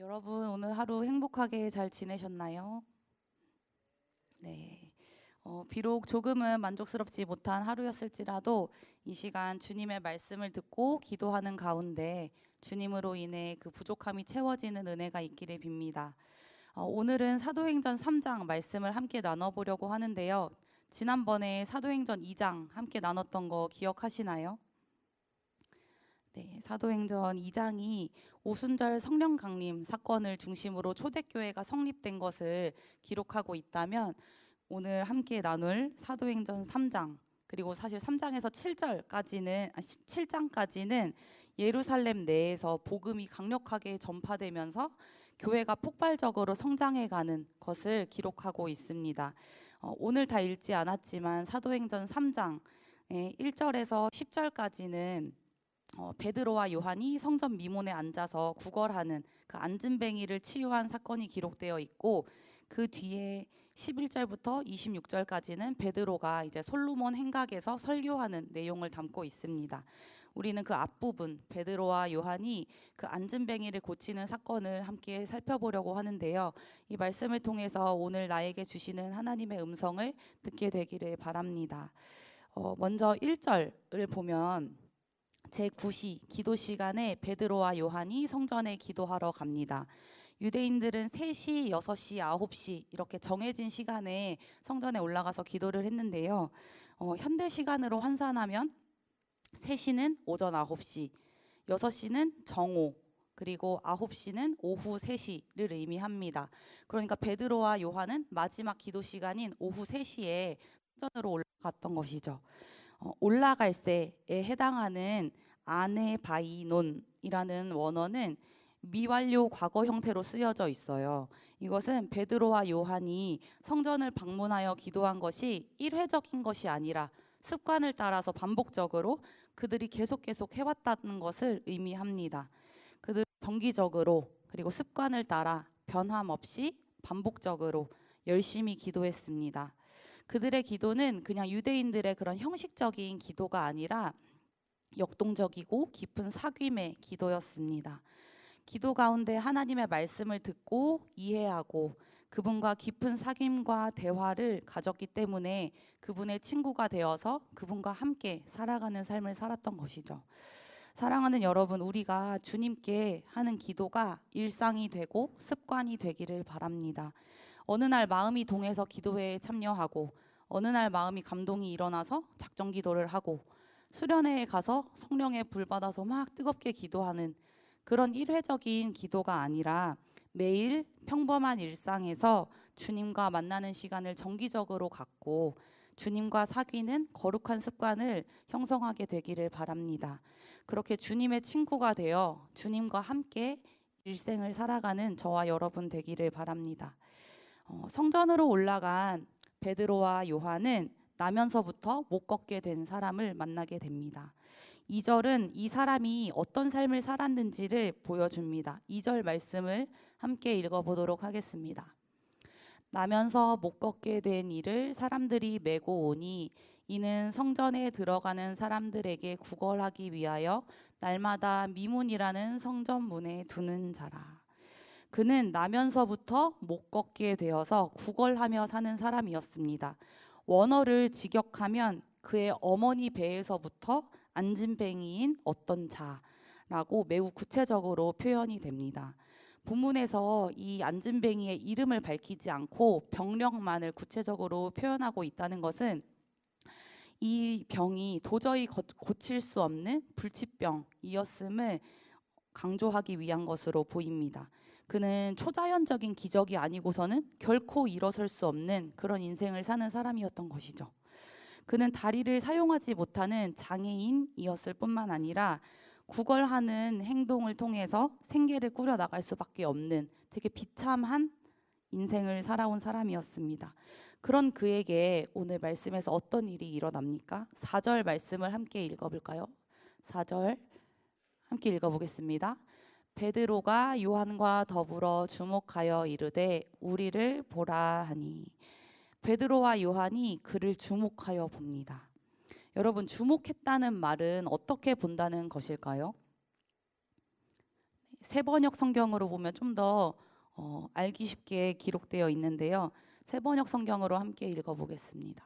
여러분 오늘 하루 행복하게 잘 지내셨나요? 네. 비록 조금은 만족스럽지 못한 하루였을지라도 이 시간 주님의 말씀을 듣고 기도하는 가운데 주님으로 인해 그 부족함이 채워지는 은혜가 있기를 빕니다. 오늘은 사도행전 3장 말씀을 함께 나눠보려고 하는데요. 지난번에 사도행전 2장 함께 나눴던 거 기억하시나요? 네, 사도행전 2장이 오순절 성령 강림 사건을 중심으로 초대교회가 성립된 것을 기록하고 있다면 오늘 함께 나눌 사도행전 3장 그리고 사실 3장에서 7장까지는 예루살렘 내에서 복음이 강력하게 전파되면서 교회가 폭발적으로 성장해가는 것을 기록하고 있습니다. 오늘 다 읽지 않았지만 사도행전 3장 1절에서 10절까지는 베드로와 요한이 성전 미문에 앉아서 구걸하는 그 앉은뱅이를 치유한 사건이 기록되어 있고, 그 뒤에 11절부터 26절까지는 베드로가 이제 솔로몬 행각에서 설교하는 내용을 담고 있습니다. 우리는 그 앞부분 베드로와 요한이 그 앉은뱅이를 고치는 사건을 함께 살펴보려고 하는데요. 이 말씀을 통해서 오늘 나에게 주시는 하나님의 음성을 듣게 되기를 바랍니다. 먼저 1절을 보면 제9시 기도 시간에 베드로와 요한이 성전에 기도하러 갑니다. 유대인들은 3시, 6시, 9시 이렇게 정해진 시간에 성전에 올라가서 기도를 했는데요. 현대 시간으로 환산하면 3시는 오전 9시, 6시는 정오, 그리고 9시는 오후 3시를 의미합니다. 그러니까 베드로와 요한은 마지막 기도 시간인 오후 3시에 성전으로 올라갔던 것이죠. 올라갈새에 해당하는 아네바이논이라는 원어는 미완료 과거 형태로 쓰여져 있어요. 이것은 베드로와 요한이 성전을 방문하여 기도한 것이 일회적인 것이 아니라 습관을 따라서 반복적으로 그들이 계속 해왔다는 것을 의미합니다. 그들 정기적으로 그리고 습관을 따라 변함없이 반복적으로 열심히 기도했습니다. 그들의 기도는 그냥 유대인들의 그런 형식적인 기도가 아니라 역동적이고 깊은 사귐의 기도였습니다. 기도 가운데 하나님의 말씀을 듣고 이해하고 그분과 깊은 사귐과 대화를 가졌기 때문에 그분의 친구가 되어서 그분과 함께 살아가는 삶을 살았던 것이죠. 사랑하는 여러분, 우리가 주님께 하는 기도가 일상이 되고 습관이 되기를 바랍니다. 어느 날 마음이 동해서 기도회에 참여하고, 어느 날 마음이 감동이 일어나서 작정 기도를 하고, 수련회에 가서 성령의 불 받아서 막 뜨겁게 기도하는 그런 일회적인 기도가 아니라 매일 평범한 일상에서 주님과 만나는 시간을 정기적으로 갖고 주님과 사귀는 거룩한 습관을 형성하게 되기를 바랍니다. 그렇게 주님의 친구가 되어 주님과 함께 일생을 살아가는 저와 여러분 되기를 바랍니다. 성전으로 올라간 베드로와 요한은 나면서부터 못 걷게 된 사람을 만나게 됩니다. 2절은 이 사람이 어떤 삶을 살았는지를 보여줍니다. 2절 말씀을 함께 읽어보도록 하겠습니다. 나면서 못 걷게 된 이를 사람들이 메고 오니 이는 성전에 들어가는 사람들에게 구걸하기 위하여 날마다 미문이라는 성전 문에 두는 자라. 그는 나면서부터 못 걷게 되어서 구걸하며 사는 사람이었습니다. 원어를 직역하면 그의 어머니 배에서부터 앉은뱅이인 어떤 자라고 매우 구체적으로 표현이 됩니다. 본문에서 이 앉은뱅이의 이름을 밝히지 않고 병력만을 구체적으로 표현하고 있다는 것은 이 병이 도저히 고칠 수 없는 불치병이었음을 강조하기 위한 것으로 보입니다. 그는 초자연적인 기적이 아니고서는 결코 일어설 수 없는 그런 인생을 사는 사람이었던 것이죠. 그는 다리를 사용하지 못하는 장애인이었을 뿐만 아니라 구걸하는 행동을 통해서 생계를 꾸려나갈 수밖에 없는 되게 비참한 인생을 살아온 사람이었습니다. 그런 그에게 오늘 말씀에서 어떤 일이 일어납니까? 4절 말씀을 함께 읽어볼까요? 4절 함께 읽어보겠습니다. 베드로가 요한과 더불어 주목하여 이르되 우리를 보라 하니. 베드로와 요한이 그를 주목하여 봅니다. 여러분, 주목했다는 말은 어떻게 본다는 것일까요? 새 번역 성경으로 보면 좀 더 알기 쉽게 기록되어 있는데요. 새 번역 성경으로 함께 읽어보겠습니다.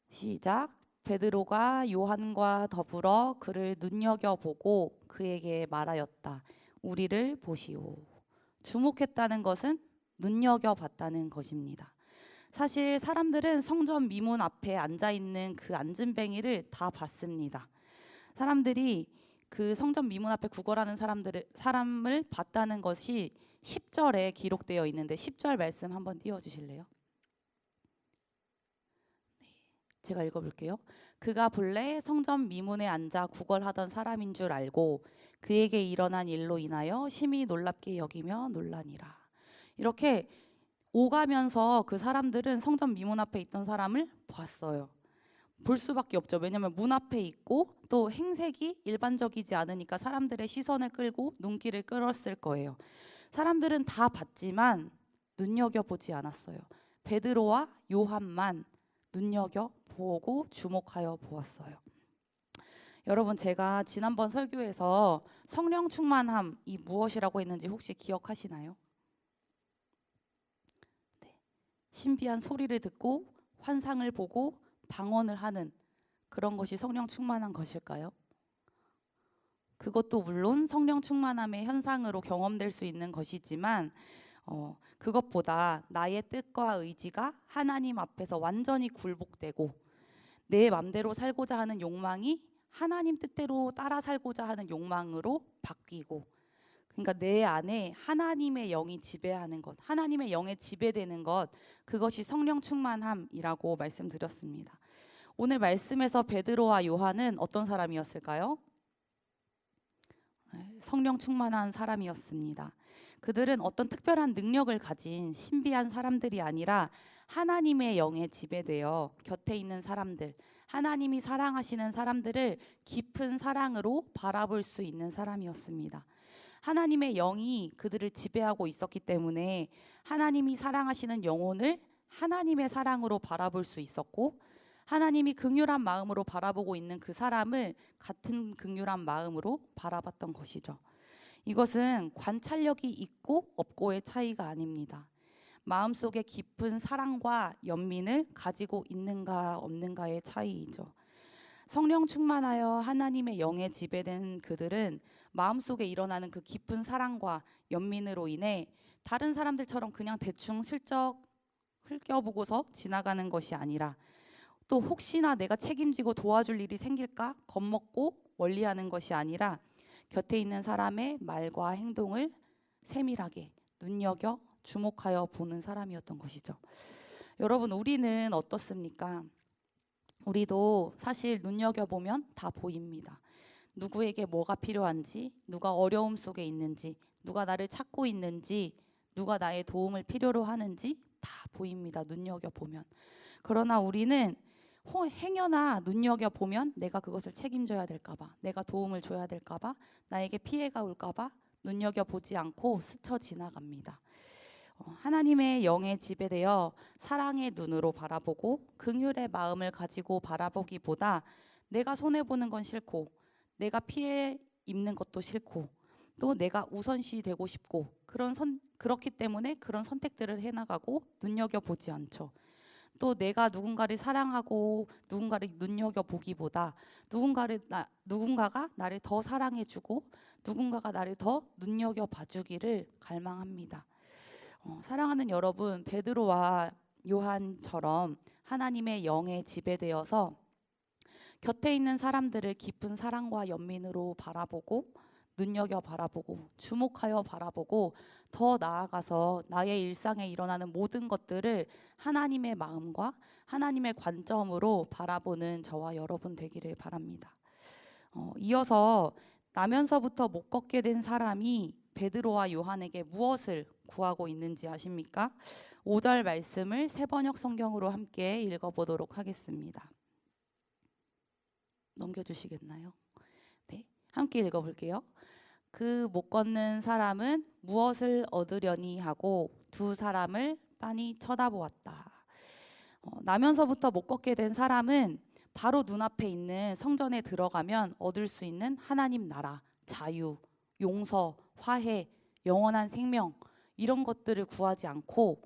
시작. 베드로가 요한과 더불어 그를 눈여겨보고 그에게 말하였다. 우리를 보시오. 주목했다는 것은 눈여겨봤다는 것입니다. 사실 사람들은 성전 미문 앞에 앉아있는 그 앉은뱅이를 다 봤습니다. 사람들이 그 성전 미문 앞에 구걸하는 사람을 봤다는 것이 10절에 기록되어 있는데 10절 말씀 한번 띄워주실래요? 제가 읽어볼게요. 그가 본래 성전 미문에 앉아 구걸하던 사람인 줄 알고 그에게 일어난 일로 인하여 심히 놀랍게 여기며 놀라니라. 이렇게 오가면서 그 사람들은 성전 미문 앞에 있던 사람을 봤어요. 볼 수밖에 없죠. 왜냐하면 문 앞에 있고 또 행색이 일반적이지 않으니까 사람들의 시선을 끌고 눈길을 끌었을 거예요. 사람들은 다 봤지만 눈여겨보지 않았어요. 베드로와 요한만 눈여겨보고 주목하여 보았어요. 여러분, 제가 지난번 설교에서 성령 충만함이 무엇이라고 했는지 혹시 기억하시나요? 네. 신비한 소리를 듣고 환상을 보고 방언을 하는 그런 것이 성령 충만한 것일까요? 그것도 물론 성령 충만함의 현상으로 경험될 수 있는 것이지만 그것보다 나의 뜻과 의지가 하나님 앞에서 완전히 굴복되고 내 맘대로 살고자 하는 욕망이 하나님 뜻대로 따라 살고자 하는 욕망으로 바뀌고, 그러니까 내 안에 하나님의 영이 지배하는 것, 하나님의 영에 지배되는 것, 그것이 성령 충만함이라고 말씀드렸습니다. 오늘 말씀에서 베드로와 요한은 어떤 사람이었을까요? 성령 충만한 사람이었습니다. 그들은 어떤 특별한 능력을 가진 신비한 사람들이 아니라 하나님의 영에 지배되어 곁에 있는 사람들, 하나님이 사랑하시는 사람들을 깊은 사랑으로 바라볼 수 있는 사람이었습니다. 하나님의 영이 그들을 지배하고 있었기 때문에 하나님이 사랑하시는 영혼을 하나님의 사랑으로 바라볼 수 있었고, 하나님이 긍휼한 마음으로 바라보고 있는 그 사람을 같은 긍휼한 마음으로 바라봤던 것이죠. 이것은 관찰력이 있고 없고의 차이가 아닙니다. 마음속에 깊은 사랑과 연민을 가지고 있는가 없는가의 차이이죠. 성령 충만하여 하나님의 영에 지배된 그들은 마음속에 일어나는 그 깊은 사랑과 연민으로 인해 다른 사람들처럼 그냥 대충 슬쩍 흘겨보고서 지나가는 것이 아니라, 또 혹시나 내가 책임지고 도와줄 일이 생길까 겁먹고 멀리하는 것이 아니라 곁에 있는 사람의 말과 행동을 세밀하게 눈여겨 주목하여 보는 사람이었던 것이죠. 여러분, 우리는 어떻습니까? 우리도 사실 눈여겨보면 다 보입니다. 누구에게 뭐가 필요한지, 누가 어려움 속에 있는지, 누가 나를 찾고 있는지, 누가 나의 도움을 필요로 하는지 다 보입니다. 눈여겨보면. 그러나 우리는 행여나 눈여겨보면 내가 그것을 책임져야 될까봐, 내가 도움을 줘야 될까봐, 나에게 피해가 올까봐 눈여겨보지 않고 스쳐 지나갑니다. 하나님의 영에 지배되어 사랑의 눈으로 바라보고 긍휼의 마음을 가지고 바라보기보다 내가 손해보는 건 싫고, 내가 피해 입는 것도 싫고, 또 내가 우선시 되고 싶고, 그렇기 때문에 그런 선택들을 해나가고 눈여겨보지 않죠. 또 내가 누군가를 사랑하고 누군가를 눈여겨보기보다 누군가가 나를 더 사랑해주고 누군가가 나를 더 눈여겨봐주기를 갈망합니다. 사랑하는 여러분, 베드로와 요한처럼 하나님의 영에 지배되어서 곁에 있는 사람들을 깊은 사랑과 연민으로 바라보고 눈여겨 바라보고 주목하여 바라보고, 더 나아가서 나의 일상에 일어나는 모든 것들을 하나님의 마음과 하나님의 관점으로 바라보는 저와 여러분 되기를 바랍니다. 이어서 나면서부터 못 걷게 된 사람이 베드로와 요한에게 무엇을 구하고 있는지 아십니까? 5절 말씀을 새 번역 성경으로 함께 읽어보도록 하겠습니다. 넘겨주시겠나요? 네, 함께 읽어볼게요. 그 못 걷는 사람은 무엇을 얻으려니 하고 두 사람을 빤히 쳐다보았다. 나면서부터 못 걷게 된 사람은 바로 눈앞에 있는 성전에 들어가면 얻을 수 있는 하나님 나라, 자유, 용서, 화해, 영원한 생명 이런 것들을 구하지 않고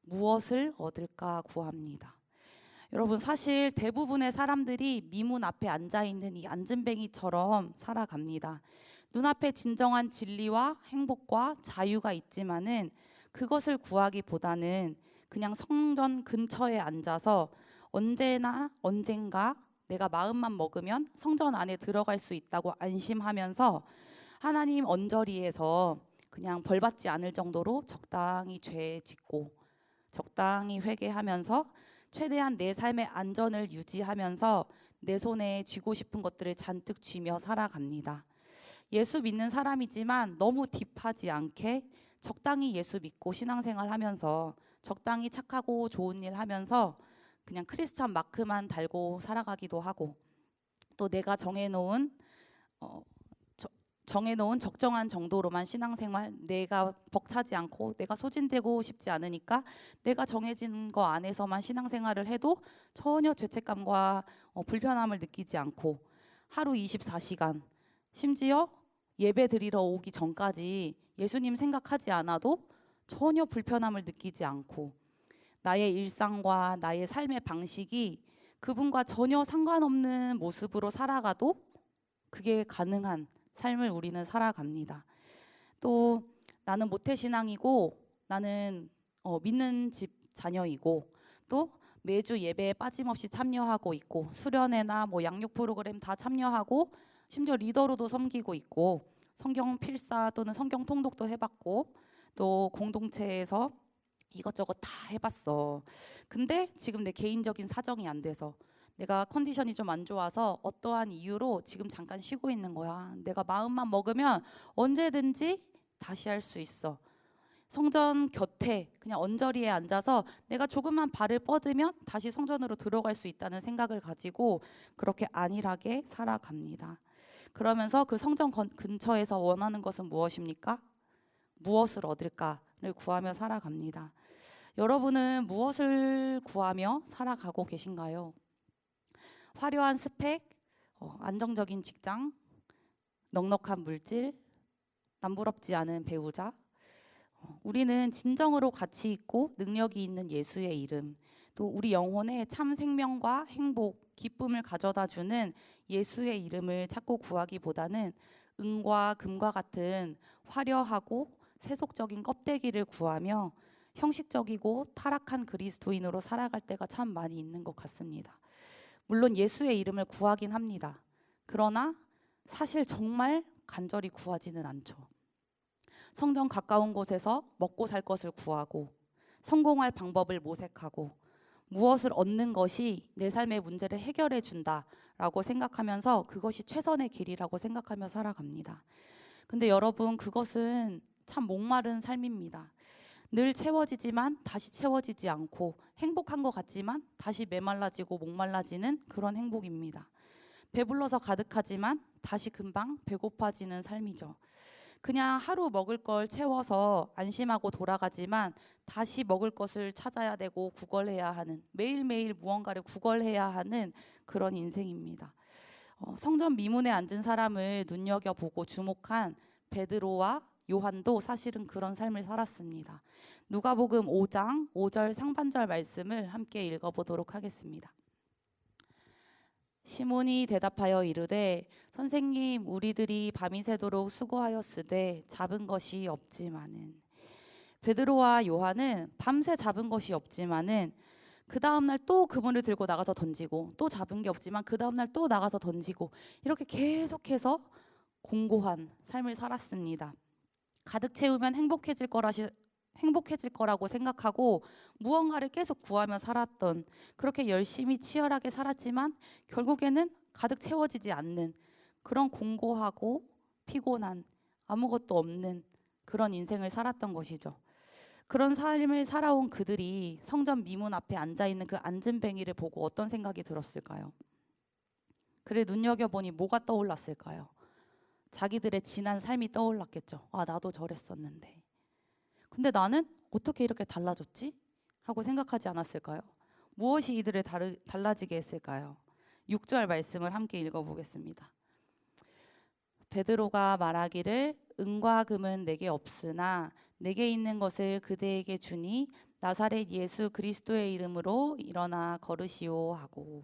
무엇을 얻을까 구합니다. 여러분, 사실 대부분의 사람들이 미문 앞에 앉아있는 이 앉은뱅이처럼 살아갑니다. 눈앞에 진정한 진리와 행복과 자유가 있지만은 그것을 구하기보다는 그냥 성전 근처에 앉아서 언젠가 내가 마음만 먹으면 성전 안에 들어갈 수 있다고 안심하면서 하나님 언저리에서 그냥 벌받지 않을 정도로 적당히 죄 짓고 적당히 회개하면서 최대한 내 삶의 안전을 유지하면서 내 손에 쥐고 싶은 것들을 잔뜩 쥐며 살아갑니다. 예수 믿는 사람이지만 너무 딥하지 않게 적당히 예수 믿고 신앙생활 하면서 적당히 착하고 좋은 일 하면서 그냥 크리스찬 마크만 달고 살아가기도 하고, 또 내가 정해놓은 적정한 정도로만 신앙생활, 내가 벅차지 않고 내가 소진되고 싶지 않으니까 내가 정해진 거 안에서만 신앙생활을 해도 전혀 죄책감과 불편함을 느끼지 않고 하루 24시간, 심지어 예배 드리러 오기 전까지 예수님 생각하지 않아도 전혀 불편함을 느끼지 않고 나의 일상과 나의 삶의 방식이 그분과 전혀 상관없는 모습으로 살아가도 그게 가능한 삶을 우리는 살아갑니다. 또 나는 모태신앙이고 나는 믿는 집 자녀이고 또 매주 예배에 빠짐없이 참여하고 있고 수련회나 양육 프로그램 다 참여하고 심지어 리더로도 섬기고 있고 성경 필사 또는 성경 통독도 해봤고 또 공동체에서 이것저것 다 해봤어. 근데 지금 내 개인적인 사정이 안 돼서 내가 컨디션이 좀 안 좋아서 어떠한 이유로 지금 잠깐 쉬고 있는 거야. 내가 마음만 먹으면 언제든지 다시 할 수 있어. 성전 곁에 그냥 언저리에 앉아서 내가 조금만 발을 뻗으면 다시 성전으로 들어갈 수 있다는 생각을 가지고 그렇게 안일하게 살아갑니다. 그러면서 그 성전 근처에서 원하는 것은 무엇입니까? 무엇을 얻을까를 구하며 살아갑니다. 여러분은 무엇을 구하며 살아가고 계신가요? 화려한 스펙, 안정적인 직장, 넉넉한 물질, 남부럽지 않은 배우자. 우리는 진정으로 가치 있고 능력이 있는 예수의 이름, 또 우리 영혼에 참 생명과 행복, 기쁨을 가져다 주는 예수의 이름을 찾고 구하기보다는 은과 금과 같은 화려하고 세속적인 껍데기를 구하며 형식적이고 타락한 그리스도인으로 살아갈 때가 참 많이 있는 것 같습니다. 물론 예수의 이름을 구하긴 합니다. 그러나 사실 정말 간절히 구하지는 않죠. 성전 가까운 곳에서 먹고 살 것을 구하고 성공할 방법을 모색하고 무엇을 얻는 것이 내 삶의 문제를 해결해 준다라고 생각하면서 그것이 최선의 길이라고 생각하며 살아갑니다. 근데 여러분, 그것은 참 목마른 삶입니다. 늘 채워지지만 다시 채워지지 않고 행복한 것 같지만 다시 메말라지고 목말라지는 그런 행복입니다. 배불러서 가득하지만 다시 금방 배고파지는 삶이죠. 그냥 하루 먹을 걸 채워서 안심하고 돌아가지만 다시 먹을 것을 찾아야 되고 구걸해야 하는, 매일매일 무언가를 구걸해야 하는 그런 인생입니다. 성전 미문에 앉은 사람을 눈여겨보고 주목한 베드로와 요한도 사실은 그런 삶을 살았습니다. 누가복음 5장 5절 상반절 말씀을 함께 읽어보도록 하겠습니다. 시몬이 대답하여 이르되 선생님, 우리들이 밤이 새도록 수고하였으되 잡은 것이 없지만은. 베드로와 요한은 밤새 잡은 것이 없지만은 그 다음날 또 그물을 들고 나가서 던지고 또 잡은 게 없지만 그 다음날 또 나가서 던지고 이렇게 계속해서 공고한 삶을 살았습니다. 가득 채우면 행복해질 거라고 생각하고 무언가를 계속 구하며 살았던, 그렇게 열심히 치열하게 살았지만 결국에는 가득 채워지지 않는 그런 공고하고 피곤한 아무것도 없는 그런 인생을 살았던 것이죠. 그런 삶을 살아온 그들이 성전 미문 앞에 앉아있는 그 앉은뱅이를 보고 어떤 생각이 들었을까요? 그를 눈여겨보니 뭐가 떠올랐을까요? 자기들의 지난 삶이 떠올랐겠죠. 아, 나도 저랬었는데. 근데 나는 어떻게 이렇게 달라졌지? 하고 생각하지 않았을까요? 무엇이 이들을 달라지게 했을까요? 6절 말씀을 함께 읽어보겠습니다. 베드로가 말하기를 은과 금은 내게 없으나 내게 있는 것을 그대에게 주니 나사렛 예수 그리스도의 이름으로 일어나 걸으시오 하고,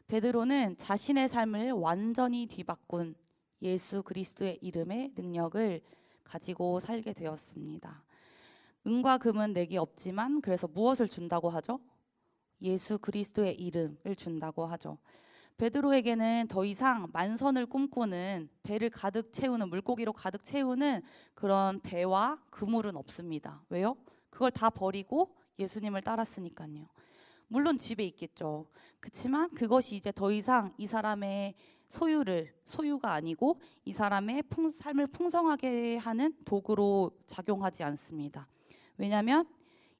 베드로는 자신의 삶을 완전히 뒤바꾼 예수 그리스도의 이름의 능력을 가지고 살게 되었습니다. 은과 금은 내게 없지만, 그래서 무엇을 준다고 하죠? 예수 그리스도의 이름을 준다고 하죠. 베드로에게는 더 이상 만선을 꿈꾸는, 배를 가득 채우는, 물고기로 가득 채우는 그런 배와 그물은 없습니다. 왜요? 그걸 다 버리고 예수님을 따랐으니까요. 물론 집에 있겠죠. 그렇지만 그것이 이제 더 이상 이 사람의 소유가 아니고 이 사람의 삶을 풍성하게 하는 도구로 작용하지 않습니다. 왜냐하면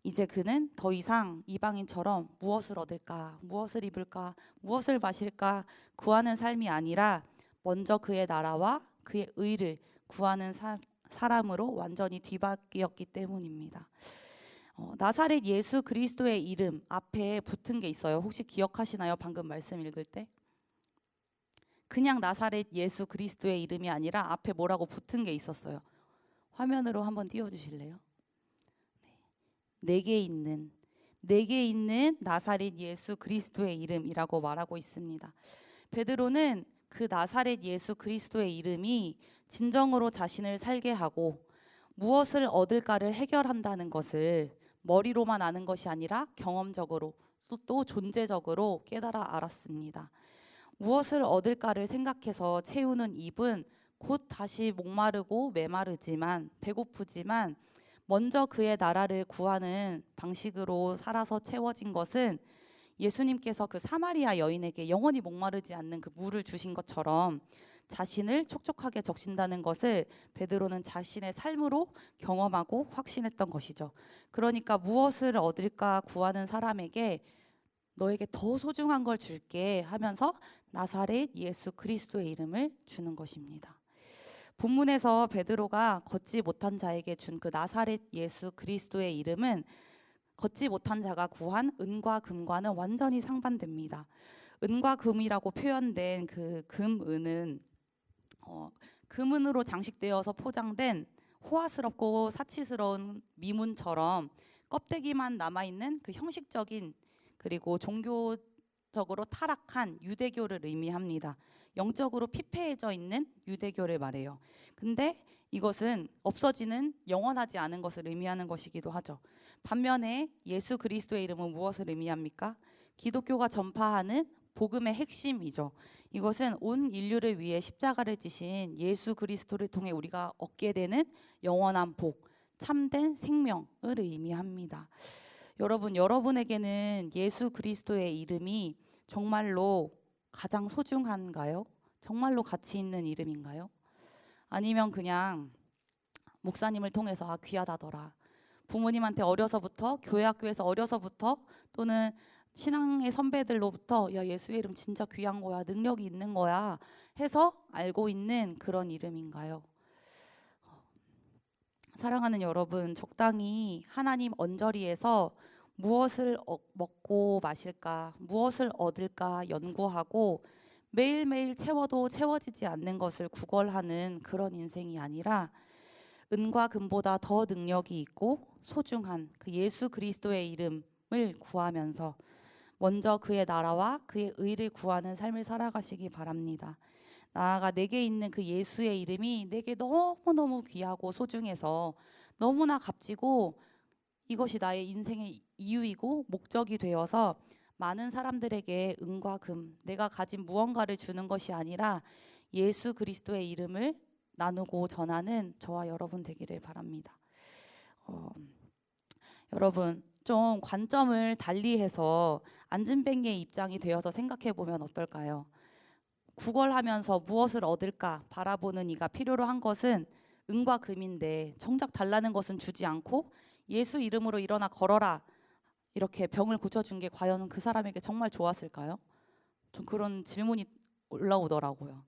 이제 그는 더 이상 이방인처럼 무엇을 얻을까, 무엇을 입을까, 무엇을 마실까 구하는 삶이 아니라 먼저 그의 나라와 그의 의를 구하는 사람으로 완전히 뒤바뀌었기 때문입니다. 나사렛 예수 그리스도의 이름 앞에 붙은 게 있어요. 혹시 기억하시나요? 방금 말씀 읽을 때 그냥 나사렛 예수 그리스도의 이름이 아니라 앞에 뭐라고 붙은 게 있었어요. 화면으로 한번 띄워주실래요? 내게 있는 나사렛 예수 그리스도의 이름이라고 말하고 있습니다. 베드로는 그 나사렛 예수 그리스도의 이름이 진정으로 자신을 살게 하고 무엇을 얻을까를 해결한다는 것을 머리로만 아는 것이 아니라 경험적으로 또 존재적으로 깨달아 알았습니다. 무엇을 얻을까를 생각해서 채우는 입은 곧 다시 목마르고 메마르지만, 배고프지만 먼저 그의 나라를 구하는 방식으로 살아서 채워진 것은 예수님께서 그 사마리아 여인에게 영원히 목마르지 않는 그 물을 주신 것처럼 자신을 촉촉하게 적신다는 것을 베드로는 자신의 삶으로 경험하고 확신했던 것이죠. 그러니까 무엇을 얻을까 구하는 사람에게 너에게 더 소중한 걸 줄게 하면서 나사렛 예수 그리스도의 이름을 주는 것입니다. 본문에서 베드로가 걷지 못한 자에게 준 그 나사렛 예수 그리스도의 이름은 걷지 못한 자가 구한 은과 금과는 완전히 상반됩니다. 은과 금이라고 표현된 그 금은은 금은으로 장식되어서 포장된 호화스럽고 사치스러운 미문처럼 껍데기만 남아있는 그 형식적인, 그리고 종교적으로 타락한 유대교를 의미합니다. 영적으로 피폐해져 있는 유대교를 말해요. 근데 이것은 없어지는, 영원하지 않은 것을 의미하는 것이기도 하죠. 반면에 예수 그리스도의 이름은 무엇을 의미합니까? 기독교가 전파하는 복음의 핵심이죠. 이것은 온 인류를 위해 십자가를 지신 예수 그리스도를 통해 우리가 얻게 되는 영원한 복, 참된 생명을 의미합니다. 여러분에게는 예수 그리스도의 이름이 정말로 가장 소중한가요? 정말로 가치 있는 이름인가요? 아니면 그냥 목사님을 통해서 귀하다더라, 부모님한테 어려서부터, 교회 학교에서 어려서부터, 또는 신앙의 선배들로부터 야 예수의 이름 진짜 귀한 거야, 능력이 있는 거야 해서 알고 있는 그런 이름인가요? 사랑하는 여러분, 적당히 하나님 언저리에서 무엇을 먹고 마실까, 무엇을 얻을까 연구하고 매일매일 채워도 채워지지 않는 것을 구걸하는 그런 인생이 아니라 은과 금보다 더 능력이 있고 소중한 그 예수 그리스도의 이름을 구하면서 먼저 그의 나라와 그의 의를 구하는 삶을 살아가시기 바랍니다. 나아가 내게 있는 그 예수의 이름이 내게 너무너무 귀하고 소중해서 너무나 값지고 이것이 나의 인생의 이유이고 목적이 되어서 많은 사람들에게 은과 금, 내가 가진 무언가를 주는 것이 아니라 예수 그리스도의 이름을 나누고 전하는 저와 여러분 되기를 바랍니다. 여러분, 좀 관점을 달리해서 안진뱅이의 입장이 되어서 생각해 보면 어떨까요? 구걸하면서 무엇을 얻을까 바라보는 이가 필요로 한 것은 은과 금인데 정작 달라는 것은 주지 않고 예수 이름으로 일어나 걸어라 이렇게 병을 고쳐준 게 과연 그 사람에게 정말 좋았을까요? 좀 그런 질문이 올라오더라고요.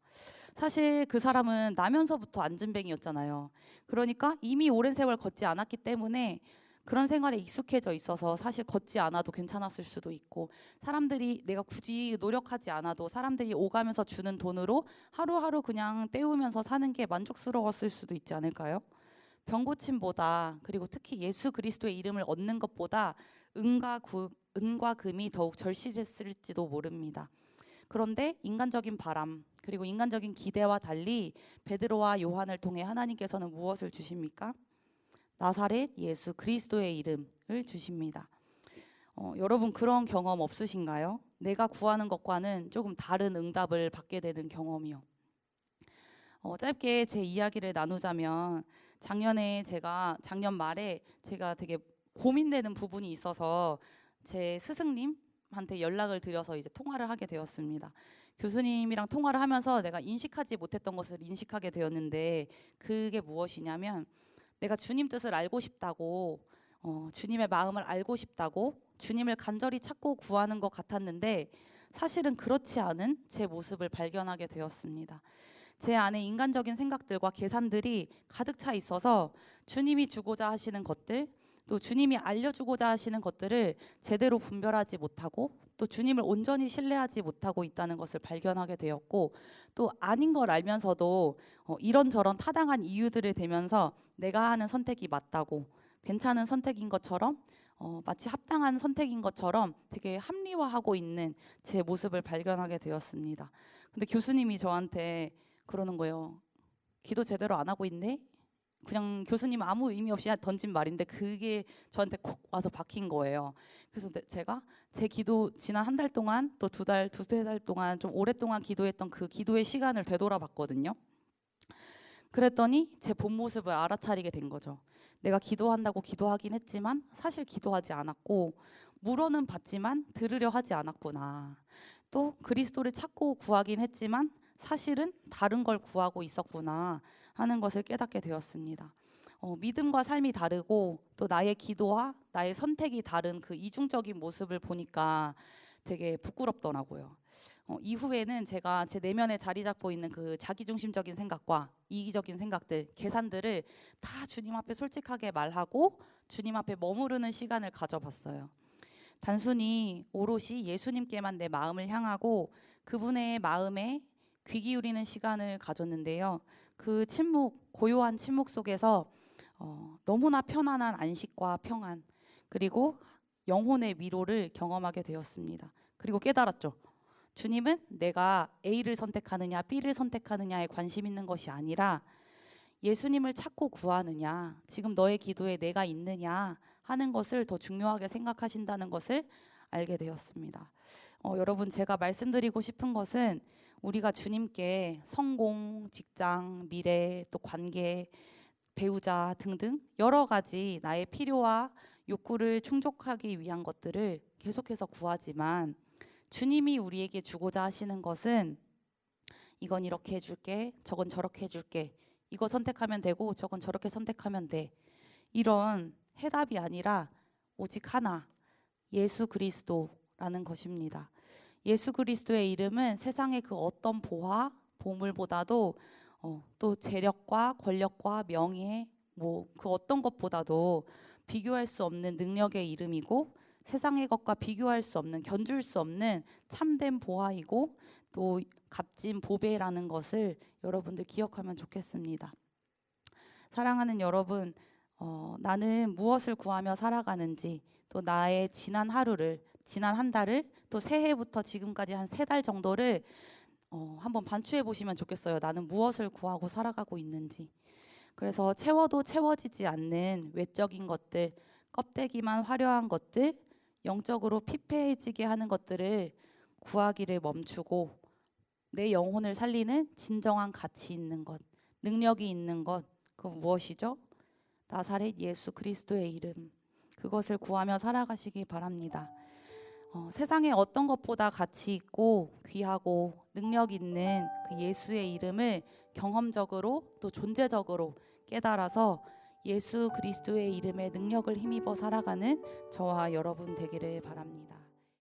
사실 그 사람은 나면서부터 안진뱅이였잖아요. 그러니까 이미 오랜 세월 걷지 않았기 때문에 그런 생활에 익숙해져 있어서 사실 걷지 않아도 괜찮았을 수도 있고, 사람들이 내가 굳이 노력하지 않아도 사람들이 오가면서 주는 돈으로 하루하루 그냥 때우면서 사는 게 만족스러웠을 수도 있지 않을까요? 병고침보다, 그리고 특히 예수 그리스도의 이름을 얻는 것보다 은과 금이 더욱 절실했을지도 모릅니다. 그런데 인간적인 바람, 그리고 인간적인 기대와 달리 베드로와 요한을 통해 하나님께서는 무엇을 주십니까? 나사렛 예수 그리스도의 이름을 주십니다. 여러분 그런 경험 없으신가요? 내가 구하는 것과는 조금 다른 응답을 받게 되는 경험이요. 짧게 제 이야기를 나누자면, 작년 말에 제가 되게 고민되는 부분이 있어서 제 스승님한테 연락을 드려서 이제 통화를 하게 되었습니다. 교수님이랑 통화를 하면서 내가 인식하지 못했던 것을 인식하게 되었는데, 그게 무엇이냐면, 내가 주님 뜻을 알고 싶다고, 주님의 마음을 알고 싶다고 주님을 간절히 찾고 구하는 것 같았는데, 사실은 그렇지 않은 제 모습을 발견하게 되었습니다. 제 안에 인간적인 생각들과 계산들이 가득 차 있어서 주님이 주고자 하시는 것들, 또 주님이 알려주고자 하시는 것들을 제대로 분별하지 못하고, 또 주님을 온전히 신뢰하지 못하고 있다는 것을 발견하게 되었고, 또 아닌 걸 알면서도 이런저런 타당한 이유들을 대면서 내가 하는 선택이 맞다고, 괜찮은 선택인 것처럼, 마치 합당한 선택인 것처럼 되게 합리화하고 있는 제 모습을 발견하게 되었습니다. 근데 교수님이 저한테 그러는 거예요. 기도 제대로 안 하고 있네? 그냥 교수님 아무 의미 없이 던진 말인데 그게 저한테 콕 와서 박힌 거예요. 그래서 제가 제 기도 지난 한 달 동안, 또 두세 달 동안 좀 오랫동안 기도했던 그 기도의 시간을 되돌아봤거든요. 그랬더니 제 본 모습을 알아차리게 된 거죠. 내가 기도한다고 기도하긴 했지만 사실 기도하지 않았고, 물어는 봤지만 들으려 하지 않았구나. 또 그리스도를 찾고 구하긴 했지만 사실은 다른 걸 구하고 있었구나 하는 것을 깨닫게 되었습니다. 믿음과 삶이 다르고, 또 나의 기도와 나의 선택이 다른 그 이중적인 모습을 보니까 되게 부끄럽더라고요. 이후에는 제가 제 내면에 자리 잡고 있는 그 자기중심적인 생각과 이기적인 생각들, 계산들을 다 주님 앞에 솔직하게 말하고 주님 앞에 머무르는 시간을 가져봤어요. 단순히 오롯이 예수님께만 내 마음을 향하고 그분의 마음에 귀 기울이는 시간을 가졌는데요. 그 고요한 침묵 속에서 너무나 편안한 안식과 평안, 그리고 영혼의 위로를 경험하게 되었습니다. 그리고 깨달았죠. 주님은 내가 A를 선택하느냐 B를 선택하느냐에 관심 있는 것이 아니라 예수님을 찾고 구하느냐, 지금 너의 기도에 내가 있느냐 하는 것을 더 중요하게 생각하신다는 것을 알게 되었습니다. 여러분, 제가 말씀드리고 싶은 것은 우리가 주님께 성공, 직장, 미래, 또 관계, 배우자 등등 여러 가지 나의 필요와 욕구를 충족하기 위한 것들을 계속해서 구하지만, 주님이 우리에게 주고자 하시는 것은 이건 이렇게 해줄게, 저건 저렇게 해줄게, 이거 선택하면 되고 저건 저렇게 선택하면 돼, 이런 해답이 아니라 오직 하나, 예수 그리스도라는 것입니다. 예수 그리스도의 이름은 세상의 그 어떤 보화, 보물보다도 또 재력과 권력과 명예, 그 어떤 것보다도 비교할 수 없는 능력의 이름이고, 세상의 것과 비교할 수 없는, 견줄 수 없는 참된 보화이고, 또 값진 보배라는 것을 여러분들 기억하면 좋겠습니다. 사랑하는 여러분, 나는 무엇을 구하며 살아가는지, 또 나의 지난 하루를, 지난 한 달을, 또 새해부터 지금까지 한 3달 정도를 한번 반추해 보시면 좋겠어요. 나는 무엇을 구하고 살아가고 있는지. 그래서 채워도 채워지지 않는 외적인 것들, 껍데기만 화려한 것들, 영적으로 피폐해지게 하는 것들을 구하기를 멈추고, 내 영혼을 살리는 진정한 가치 있는 것, 능력이 있는 것, 그 무엇이죠? 나사렛 예수 그리스도의 이름, 그것을 구하며 살아가시기 바랍니다. 세상에 어떤 것보다 가치 있고 귀하고 능력 있는 그 예수의 이름을 경험적으로 또 존재적으로 깨달아서 예수 그리스도의 이름의 능력을 힘입어 살아가는 저와 여러분 되기를 바랍니다.